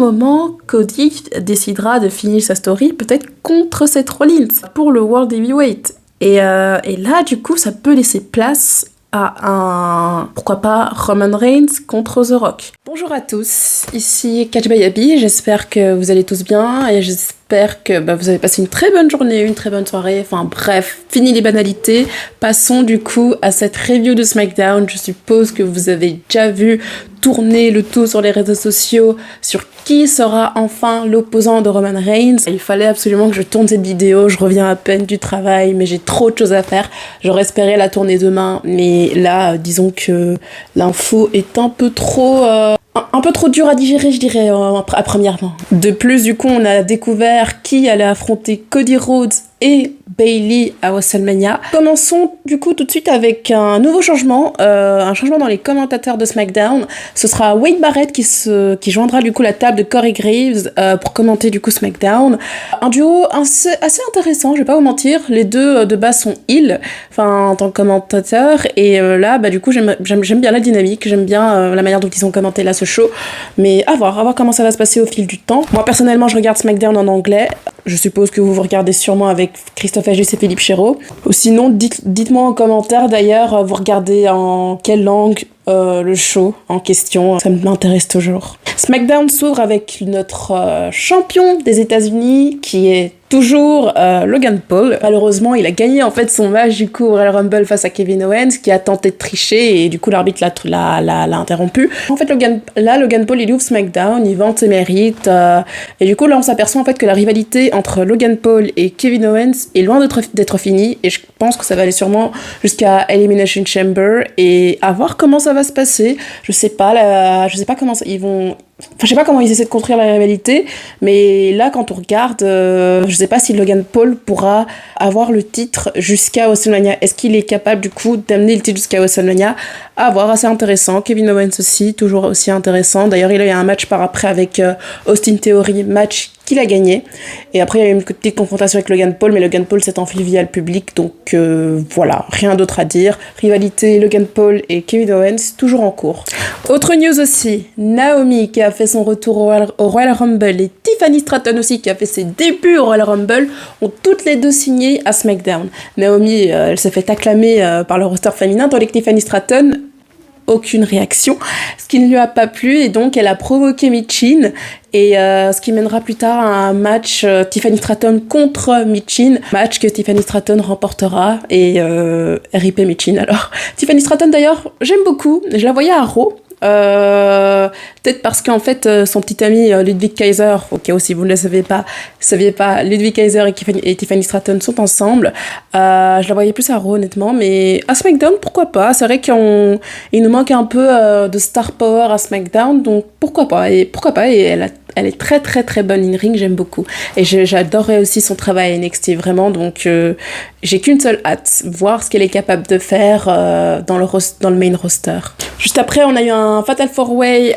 moment, Cody décidera de finir sa story peut-être contre Seth Rollins pour le World Heavyweight. Et là, du coup, ça peut laisser place à pourquoi pas, Roman Reigns contre The Rock. Bonjour à tous, ici Catch by Abby, j'espère que vous allez tous bien et j'espère que vous avez passé une très bonne journée, une très bonne soirée, enfin bref, fini les banalités. Passons du coup à cette review de SmackDown. Je suppose que vous avez déjà vu tourner le tout sur les réseaux sociaux sur qui sera enfin l'opposant de Roman Reigns. Il fallait absolument que je tourne cette vidéo, je reviens à peine du travail, mais j'ai trop de choses à faire. J'aurais espéré la tourner demain, mais là, disons que l'info est un peu trop dur à digérer, je dirais, à première main. De plus, du coup, on a découvert qui allait affronter Cody Rhodes et Bayley à WrestleMania. Commençons du coup tout de suite avec un nouveau changement, un changement dans les commentateurs de SmackDown. Ce sera Wade Barrett qui joindra du coup la table de Corey Graves pour commenter du coup SmackDown. Un duo assez intéressant, je vais pas vous mentir. Les deux de base sont heel, en tant que commentateur, et là du coup j'aime bien la dynamique, j'aime bien la manière dont ils ont commenté là ce show, mais à voir comment ça va se passer au fil du temps. Moi personnellement je regarde SmackDown en anglais, je suppose que vous regardez sûrement avec Christophe Agis et Philippe Chéreau. Ou sinon, dites-moi en commentaire d'ailleurs, vous regardez en quelle langue le show en question, ça m'intéresse toujours. SmackDown s'ouvre avec notre champion des États-Unis qui est toujours Logan Paul. Malheureusement, il a gagné en fait son match du coup au Royal Rumble face à Kevin Owens qui a tenté de tricher et du coup l'arbitre l'a interrompu. En fait, Logan Paul il ouvre SmackDown, il vante ses mérites et du coup là on s'aperçoit en fait que la rivalité entre Logan Paul et Kevin Owens est loin d'être finie et je pense que ça va aller sûrement jusqu'à Elimination Chamber et à voir comment ça va se passer. Je sais pas comment je sais pas comment ils essaient de construire la rivalité, mais là, quand on regarde, je sais pas si Logan Paul pourra avoir le titre jusqu'à WrestleMania. Est-ce qu'il est capable, du coup, d'amener le titre jusqu'à WrestleMania ? À voir, assez intéressant. Kevin Owens aussi, toujours aussi intéressant. D'ailleurs, il a eu un match par après avec Austin Theory, match qu'il a gagné. Et après, il y a eu une petite confrontation avec Logan Paul, mais Logan Paul s'est enfui via le public, donc voilà, rien d'autre à dire. Rivalité Logan Paul et Kevin Owens, toujours en cours. Autre news aussi, Naomi qui a fait son retour au Royal Rumble et Tiffany Stratton aussi qui a fait ses débuts au Royal Rumble ont toutes les deux signé à SmackDown. Naomi, elle s'est fait acclamer par le roster féminin, tandis que Tiffany Stratton, aucune réaction, ce qui ne lui a pas plu et donc elle a provoqué Michin et ce qui mènera plus tard à un match Tiffany Stratton contre Michin, match que Tiffany Stratton remportera et RIP Michin alors. Tiffany Stratton d'ailleurs, j'aime beaucoup, je la voyais à Raw. Peut-être parce qu'en fait son petit ami Ludwig Kaiser, au cas où si vous ne le saviez pas, Ludwig Kaiser et Tiffany Stratton sont ensemble. Je la voyais plus à Raw honnêtement, mais à SmackDown pourquoi pas. C'est vrai qu'il nous manque un peu de star power à SmackDown, donc pourquoi pas et elle est très très très bonne in ring, j'aime beaucoup et j'adorais aussi son travail à NXT vraiment, donc j'ai qu'une seule hâte, voir ce qu'elle est capable de faire dans le main roster. Juste après on a eu un Fatal 4-Way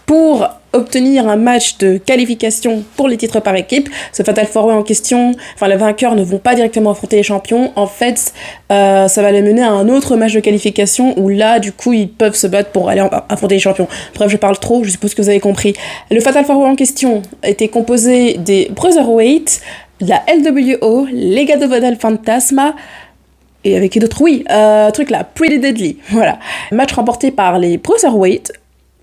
pour obtenir un match de qualification pour les titres par équipe. Ce Fatal 4-Way en question, les vainqueurs ne vont pas directement affronter les champions. En fait, ça va les mener à un autre match de qualification où là, du coup, ils peuvent se battre pour aller affronter les champions. Bref, je parle trop, je suppose que vous avez compris. Le Fatal 4-Way en question était composé des Bruiserweight, de la LWO, Legado del Fantasma, et avec qui d'autres ? Oui, Pretty Deadly, voilà. Match remporté par les Bruiserweight.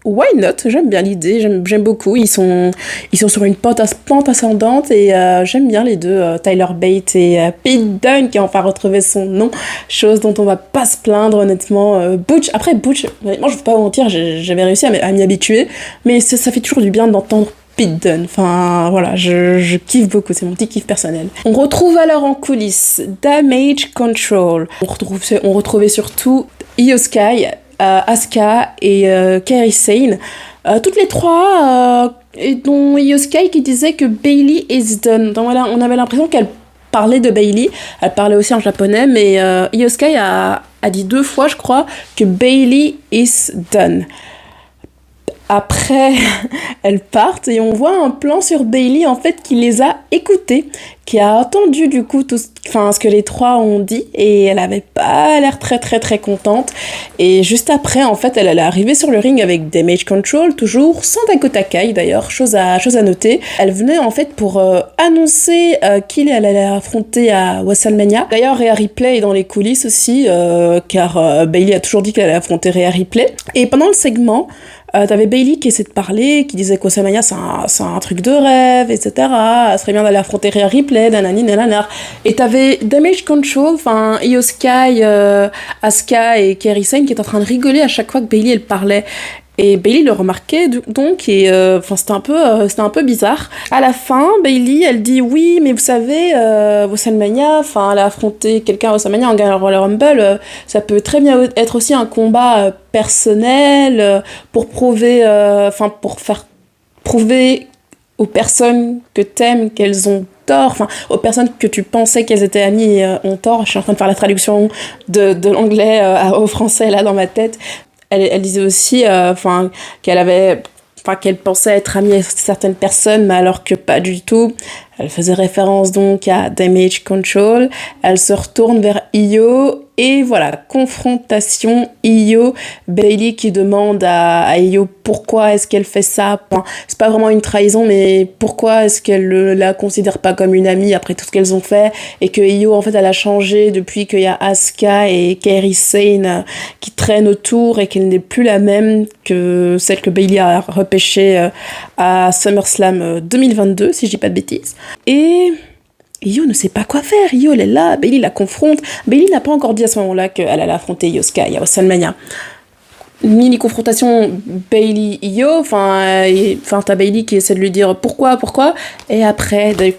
Why not ? J'aime bien l'idée, j'aime beaucoup. Ils sont sur une pente ascendante et j'aime bien les deux, Tyler Bate et Pete Dunne qui a enfin retrouvé son nom, chose dont on va pas se plaindre honnêtement. Butch, honnêtement je vais pas vous mentir, j'avais réussi à m'y habituer, mais ça fait toujours du bien d'entendre Pete Dunne. Voilà, je kiffe beaucoup, c'est mon petit kiff personnel. On retrouve alors en coulisses Damage Control. On retrouvait surtout Io Sky, Asuka et Kairi Sane, toutes les trois, et dont Io Sky qui disait que Bayley is done. Donc voilà, on avait l'impression qu'elle parlait de Bayley, elle parlait aussi en japonais, mais Io Sky a dit 2 fois, je crois, que Bayley is done. Après, elles partent et on voit un plan sur Bailey en fait qui les a écoutées, qui a entendu du coup ce que les trois ont dit et elle avait pas l'air très très très contente. Et juste après, en fait, elle est arrivée sur le ring avec Damage Control, toujours sans Dakota Kai d'ailleurs, chose à noter. Elle venait en fait pour annoncer qui elle allait affronter à WrestleMania. D'ailleurs, Rhea Ripley est dans les coulisses aussi, car Bailey a toujours dit qu'elle allait affronter Rhea Ripley. Et pendant le segment, t'avais Bailey qui essaie de parler, qui disait qu'WrestleMania c'est un truc de rêve, etc. Ce serait bien d'aller affronter Rhea Ripley, nanani nanana. Et t'avais Damage Control, Io Sky, Asuka et Kairi Sane qui étaient en train de rigoler à chaque fois que Bailey elle parlait. Et Bailey le remarquait donc et c'était un peu bizarre. À la fin, Bailey elle dit oui, mais vous savez, WrestleMania, elle a affronté quelqu'un à WrestleMania en gagnant le Royal Rumble, ça peut très bien être aussi un combat personnel pour prouver, pour faire prouver aux personnes que t'aimes qu'elles ont tort, aux personnes que tu pensais qu'elles étaient amies ont tort. Je suis en train de faire la traduction de l'anglais au français là dans ma tête. Elle disait aussi qu'elle pensait être amie avec certaines personnes, mais alors que pas du tout. Elle faisait référence donc à Damage Control. Elle se retourne vers Io et voilà, confrontation Io. Bailey qui demande à Io pourquoi est-ce qu'elle fait ça. C'est pas vraiment une trahison, mais pourquoi est-ce qu'elle la considère pas comme une amie après tout ce qu'elles ont fait, et que Io en fait elle a changé depuis qu'il y a Asuka et Kairi Sane qui traînent autour et qu'elle n'est plus la même que celle que Bailey a repêchée à SummerSlam 2022 si je dis pas de bêtises. Et Io ne sait pas quoi faire. Io elle est là, Bailey la confronte. Bailey n'a pas encore dit à ce moment-là qu'elle allait affronter Io Sky à WrestleMania. Mini confrontation Bailey-Io, t'as Bailey qui essaie de lui dire pourquoi, et après du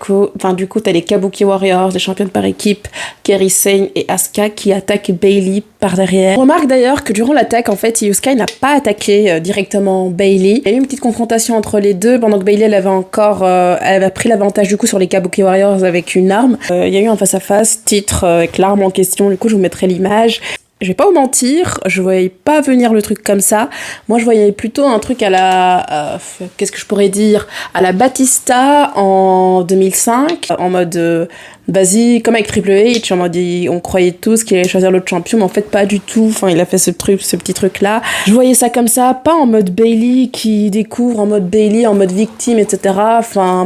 coup t'as les Kabuki Warriors, les championnes par équipe, Kairi Sane et Asuka qui attaquent Bailey par derrière. On remarque d'ailleurs que durant l'attaque, en fait, Io Sky n'a pas attaqué directement Bailey. Il y a eu une petite confrontation entre les deux pendant que Bailey elle avait pris l'avantage du coup sur les Kabuki Warriors avec une arme. Il y a eu un face-à-face, titre avec l'arme en question, du coup je vous mettrai l'image. Je vais pas vous mentir, je voyais pas venir le truc comme ça. Moi, je voyais plutôt un truc à la... qu'est-ce que je pourrais dire ? À la Batista en 2005, en mode... vas-y, comme avec Triple H, en mode on croyait tous qu'il allait choisir l'autre champion, mais en fait pas du tout. Il a fait ce petit truc-là. Je voyais ça comme ça, pas en mode Bailey qui découvre, en mode Bailey, en mode victime, etc.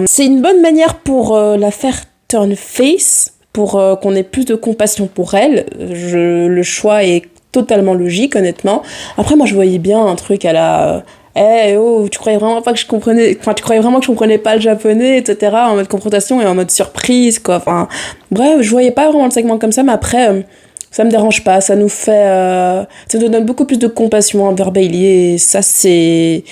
C'est une bonne manière pour la faire turn face, pour qu'on ait plus de compassion pour elle. Le choix est totalement logique, honnêtement. Après, moi, je voyais bien un truc à la... tu croyais vraiment pas que je comprenais... tu croyais vraiment que je comprenais pas le japonais, etc. En mode confrontation et en mode surprise, quoi. Bref, je voyais pas vraiment le segment comme ça, mais après... ça me dérange pas, ça nous fait... ça nous donne beaucoup plus de compassion envers Bailey, et ça, c'est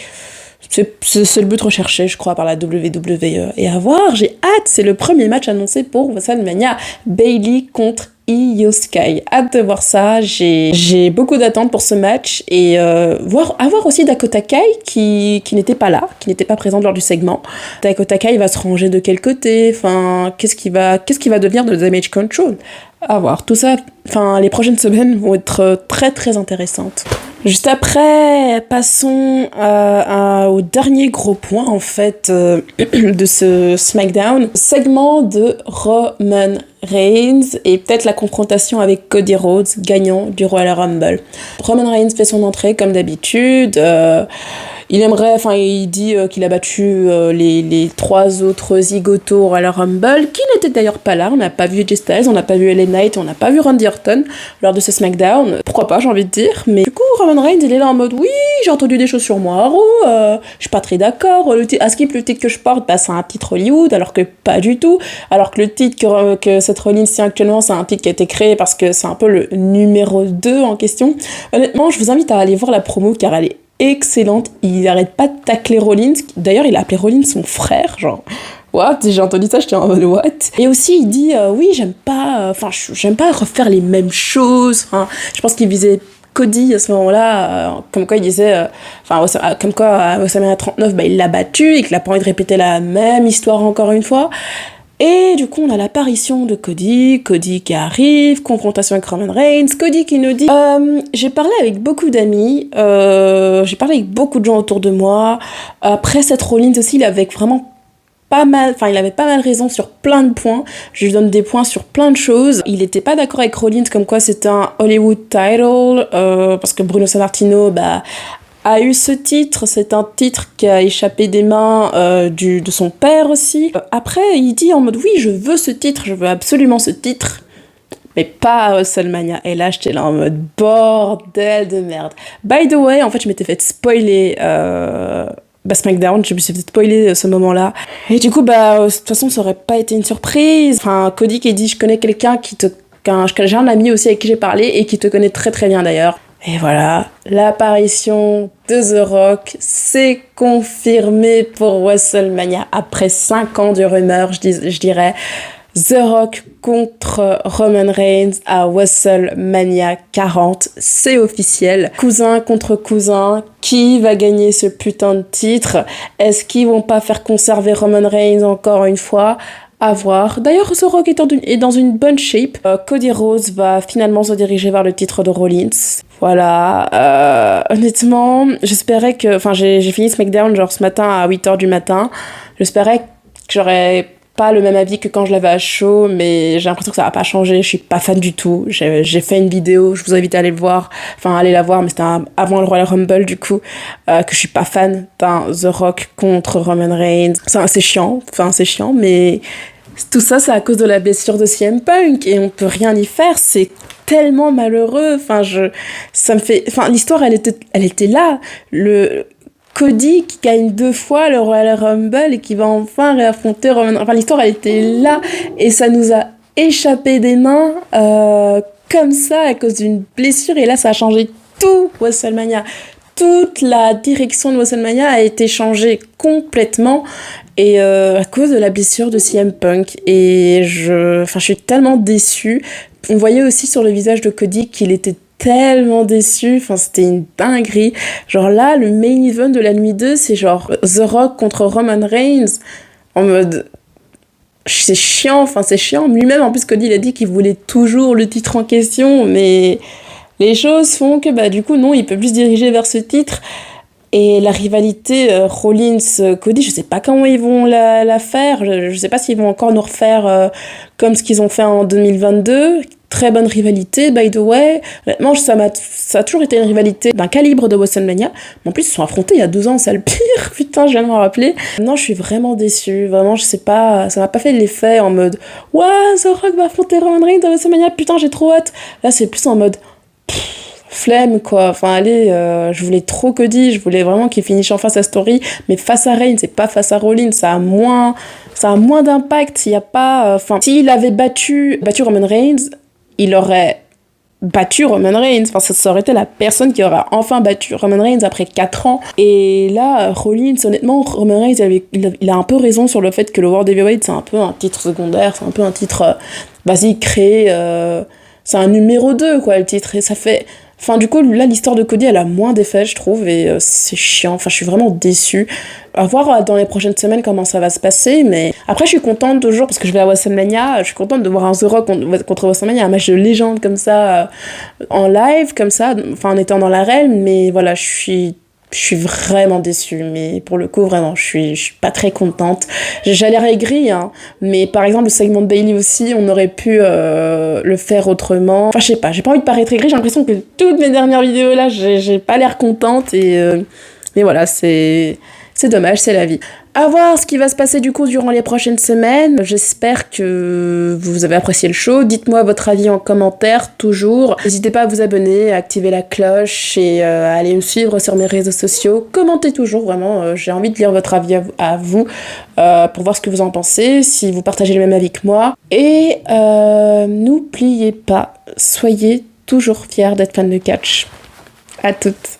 le but recherché, je crois, par la WWE. Et à voir, j'ai hâte, c'est le premier match annoncé pour WrestleMania. Bailey contre Io Sky. Hâte de voir ça, j'ai beaucoup d'attentes pour ce match, et avoir aussi Dakota Kai qui n'était pas là, qui n'était pas présente lors du segment. Dakota Kai va se ranger de quel côté, qu'est-ce qui va devenir de Damage Control? À voir, tout ça, les prochaines semaines vont être très très intéressantes. Juste après, passons au dernier gros point en fait de ce SmackDown, segment de Roman Reigns et peut-être la confrontation avec Cody Rhodes, gagnant du Royal Rumble. Roman Reigns fait son entrée comme d'habitude. Il dit qu'il a battu les trois autres zigotos au Royal Rumble, qui n'étaient d'ailleurs pas là. On n'a pas vu AJ Styles, on n'a pas vu LA Knight, on n'a pas vu Randy Orton lors de ce SmackDown. Pourquoi pas, j'ai envie de dire. Mais du coup, Roman Reigns, il est là en mode oui, j'ai entendu des choses sur moi à Raw, je suis pas très d'accord. À Skip, le titre que je porte, c'est un titre Hollywood, alors que pas du tout. Alors que le titre que Seth Rollins tient actuellement, c'est un titre qui a été créé parce que c'est un peu le numéro 2 en question. Honnêtement, je vous invite à aller voir la promo car elle est excellente. Il arrête pas de tacler Rollins. D'ailleurs, il a appelé Rollins son frère, genre... What? J'ai entendu ça, j'étais en mode what? Et aussi, il dit oui, j'aime pas refaire les mêmes choses. Je pense qu'il visait Cody à ce moment-là, comme quoi il disait, comme quoi à WrestleMania 39, il l'a battu et qu'il a pas envie de répéter la même histoire encore une fois. Et du coup, on a l'apparition de Cody qui arrive, confrontation avec Roman Reigns, Cody qui nous dit j'ai parlé avec beaucoup d'amis, j'ai parlé avec beaucoup de gens autour de moi. Après Seth Rollins aussi, il avait pas mal raison sur plein de points. Je lui donne des points sur plein de choses. Il était pas d'accord avec Rollins comme quoi c'était un Hollywood title, parce que Bruno Sammartino, a eu ce titre, c'est un titre qui a échappé des mains de son père aussi. Après, il dit en mode oui, je veux absolument ce titre, mais pas à WrestleMania. Et là, j'étais là en mode bordel de merde. By the way, en fait, je m'étais fait spoiler SmackDown, je me suis fait spoiler ce moment-là. Et du coup, de toute façon, ça aurait pas été une surprise. Enfin, Cody qui dit je connais quelqu'un j'ai un ami aussi avec qui j'ai parlé et qui te connaît très très bien d'ailleurs. Et voilà, l'apparition de The Rock, c'est confirmé pour WrestleMania. Après 5 ans de rumeurs, je dirais, The Rock contre Roman Reigns à WrestleMania 40, c'est officiel. Cousin contre cousin, qui va gagner ce putain de titre? Est-ce qu'ils vont pas faire conserver Roman Reigns encore une fois? À voir. D'ailleurs, The Rock est dans une bonne shape. Cody Rhodes va finalement se diriger vers le titre de Rollins. Voilà. Honnêtement, j'espérais que... Enfin, j'ai fini SmackDown genre ce matin à 8h du matin. J'espérais que j'aurais pas le même avis que quand je l'avais à chaud, mais j'ai l'impression que ça va pas changer. Je suis pas fan du tout. J'ai fait une vidéo, je vous invite à aller le voir. Enfin, aller la voir, mais c'était avant le Royal Rumble, du coup, que je suis pas fan d'un The Rock contre Roman Reigns. C'est chiant, mais... Tout ça, c'est à cause de la blessure de CM Punk et on peut rien y faire, c'est tellement malheureux. L'histoire, elle était là. Le Cody qui gagne 2 fois le Royal Rumble et qui va enfin réaffronter Roman. Enfin, l'histoire, elle était là et ça nous a échappé des mains comme ça à cause d'une blessure. Et là, ça a changé tout WrestleMania. Toute la direction de WrestleMania a été changée complètement et à cause de la blessure de CM Punk. Et je suis tellement déçue. On voyait aussi sur le visage de Cody qu'il était tellement déçu, c'était une dinguerie. Genre là, le main event de la nuit 2, c'est genre The Rock contre Roman Reigns, en mode... C'est chiant. Lui-même, en plus, Cody, il a dit qu'il voulait toujours le titre en question, mais... Les choses font que, du coup, non, il peut plus se diriger vers ce titre. Et la rivalité Rollins-Cody, je sais pas comment ils vont la faire. Je sais pas s'ils vont encore nous refaire comme ce qu'ils ont fait en 2022. Très bonne rivalité, by the way. Honnêtement, ça a toujours été une rivalité d'un calibre de WrestleMania. Mais en plus, ils se sont affrontés il y a 2 ans, c'est le pire. Putain, je viens de m'en rappeler. Non, je suis vraiment déçue. Vraiment, je sais pas, ça m'a pas fait l'effet en mode « Ouah, The Rock va affronter Roman Reigns dans WrestleMania, putain, j'ai trop hâte ». Là, c'est plus en mode... flemme quoi, je voulais trop Cody, je voulais vraiment qu'il finisse enfin sa story, mais face à Reigns, c'est pas face à Rollins, ça a moins d'impact, il y a pas, s'il avait battu Roman Reigns, il aurait battu Roman Reigns, ça aurait été la personne qui aurait enfin battu Roman Reigns après 4 ans, et là, Rollins, honnêtement, Roman Reigns, il a un peu raison sur le fait que le World Heavyweight, c'est un peu un titre secondaire, c'est un peu un titre, vas-y, créé, c'est un numéro 2, quoi, le titre, et ça fait... du coup, là, l'histoire de Cody, elle a moins d'effet, je trouve, et c'est chiant. Je suis vraiment déçue. À voir dans les prochaines semaines comment ça va se passer, mais après, je suis contente toujours, parce que je vais à WrestleMania, je suis contente de voir un The Rock contre WrestleMania, un match de légende comme ça, en live, comme ça, en étant dans l'arène, mais voilà, je suis vraiment déçue, mais pour le coup, vraiment, je suis pas très contente. J'ai l'air aigrie, mais par exemple, le segment de Bayley aussi, on aurait pu le faire autrement. Je sais pas, j'ai pas envie de paraître aigrie, j'ai l'impression que toutes mes dernières vidéos là, j'ai pas l'air contente, mais voilà, c'est dommage, c'est la vie. À voir ce qui va se passer du coup durant les prochaines semaines. J'espère que vous avez apprécié le show. Dites-moi votre avis en commentaire, toujours. N'hésitez pas à vous abonner, à activer la cloche et à aller me suivre sur mes réseaux sociaux. Commentez toujours, vraiment. J'ai envie de lire votre avis à vous pour voir ce que vous en pensez, si vous partagez le même avis que moi. Et n'oubliez pas, soyez toujours fiers d'être fan de catch. À toutes.